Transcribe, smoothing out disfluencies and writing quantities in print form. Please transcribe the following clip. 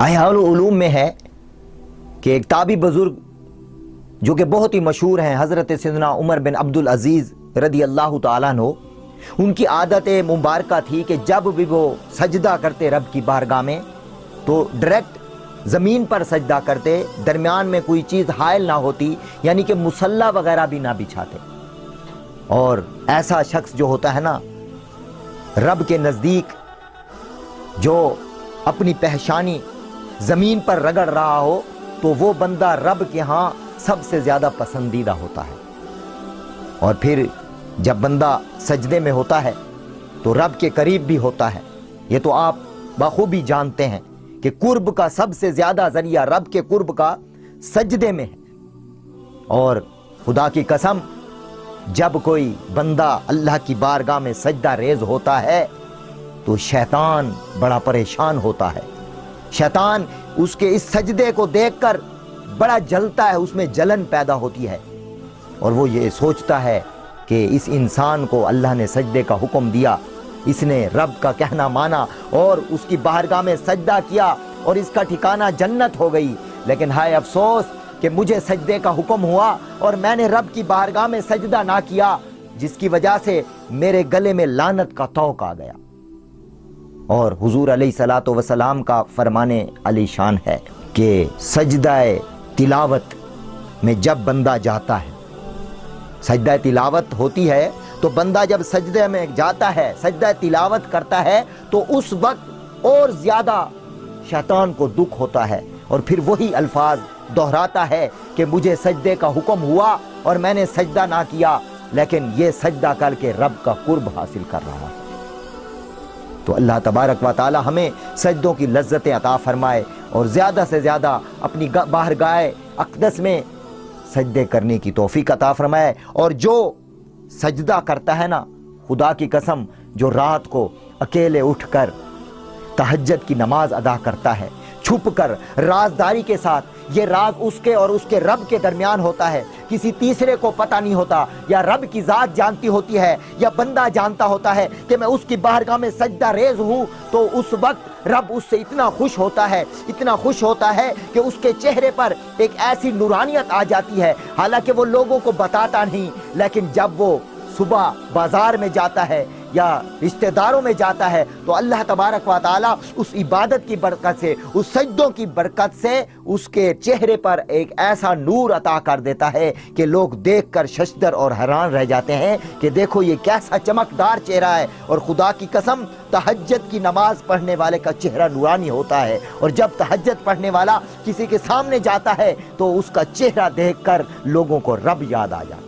अहयाउल उलूम में है कि एक ताबी बुजुर्ग जो कि बहुत ही मशहूर हैं, हज़रत सैयदना उमर बिन अब्दुल अजीज़ रदी अल्लाह तआला अन्हु, उनकी आदत मुबारक थी कि जब भी वो सजदा करते रब की बारगाह में तो डायरेक्ट ज़मीन पर सजदा करते, दरमियान में कोई चीज़ हायल ना होती, यानी कि मुसल्ला वगैरह भी ना बिछाते। और ऐसा शख्स जो होता है ना रब के नज़दीक, जो अपनी पहचानी ज़मीन पर रगड़ रहा हो, तो वो बंदा रब के यहाँ सबसे ज़्यादा पसंदीदा होता है। और फिर जब बंदा सजदे में होता है तो रब के करीब भी होता है। ये तो आप बखूबी जानते हैं कि कुर्ब का सबसे ज़्यादा ज़रिया रब के कुर्ब का सजदे में है। और खुदा की कसम, जब कोई बंदा अल्लाह की बारगाह में सजदा रेज होता है तो शैतान बड़ा परेशान होता है। शैतान उसके इस सजदे को देखकर बड़ा जलता है, उसमें जलन पैदा होती है और वो ये सोचता है कि इस इंसान को अल्लाह ने सजदे का हुक्म दिया, इसने रब का कहना माना और उसकी बारगाह में सजदा किया और इसका ठिकाना जन्नत हो गई। लेकिन हाय अफसोस कि मुझे सजदे का हुक्म हुआ और मैंने रब की बारगाह में सजदा ना किया, जिसकी वजह से मेरे गले में लानत का तौक आ गया। और हुजूर अलैहिस्सलातु वस्सलाम का फरमाने आलीशान है कि सजदाए तिलावत में जब बंदा जाता है, सजदा तिलावत होती है तो बंदा जब सजदे में जाता है, सजदा तिलावत करता है, तो उस वक्त और ज़्यादा शैतान को दुख होता है और फिर वही अल्फाज दोहराता है कि मुझे सजदे का हुक्म हुआ और मैंने सजदा ना किया, लेकिन ये सजदा करके रब का कुर्ब हासिल कर रहा है। तो अल्लाह तबारक व तआला हमें सजदों की लज्जतें अता फरमाए और ज़्यादा से ज़्यादा अपनी बारगाह अक़दस में सजदे करने की तौफीक अता फरमाए। और जो सजदा करता है ना, खुदा की कसम, जो रात को अकेले उठकर तहज्जुद की नमाज अदा करता है, छुप कर राजदारी के साथ, ये राज उसके और उसके रब के दरमियान होता है, किसी तीसरे को पता नहीं होता, या रब की ज़ात जानती होती है या बंदा जानता होता है कि मैं उसकी बारगाह में सजदा रेज हूँ, तो उस वक्त रब उससे इतना खुश होता है, इतना खुश होता है कि उसके चेहरे पर एक ऐसी नूरानियत आ जाती है। हालांकि वो लोगों को बताता नहीं, लेकिन जब वो सुबह बाजार में जाता है या रिश्तेदारों में जाता है तो अल्लाह तबारक व तआला उस इबादत की बरकत से, उस सजदों की बरकत से उसके चेहरे पर एक ऐसा नूर अता कर देता है कि लोग देखकर शशदर और हैरान रह जाते हैं कि देखो ये कैसा चमकदार चेहरा है। और खुदा की कसम, तहज्जुद की नमाज पढ़ने वाले का चेहरा नूरानी होता है, और जब तहज्जुद पढ़ने वाला किसी के सामने जाता है तो उसका चेहरा देखकर लोगों को रब याद आ जाता है।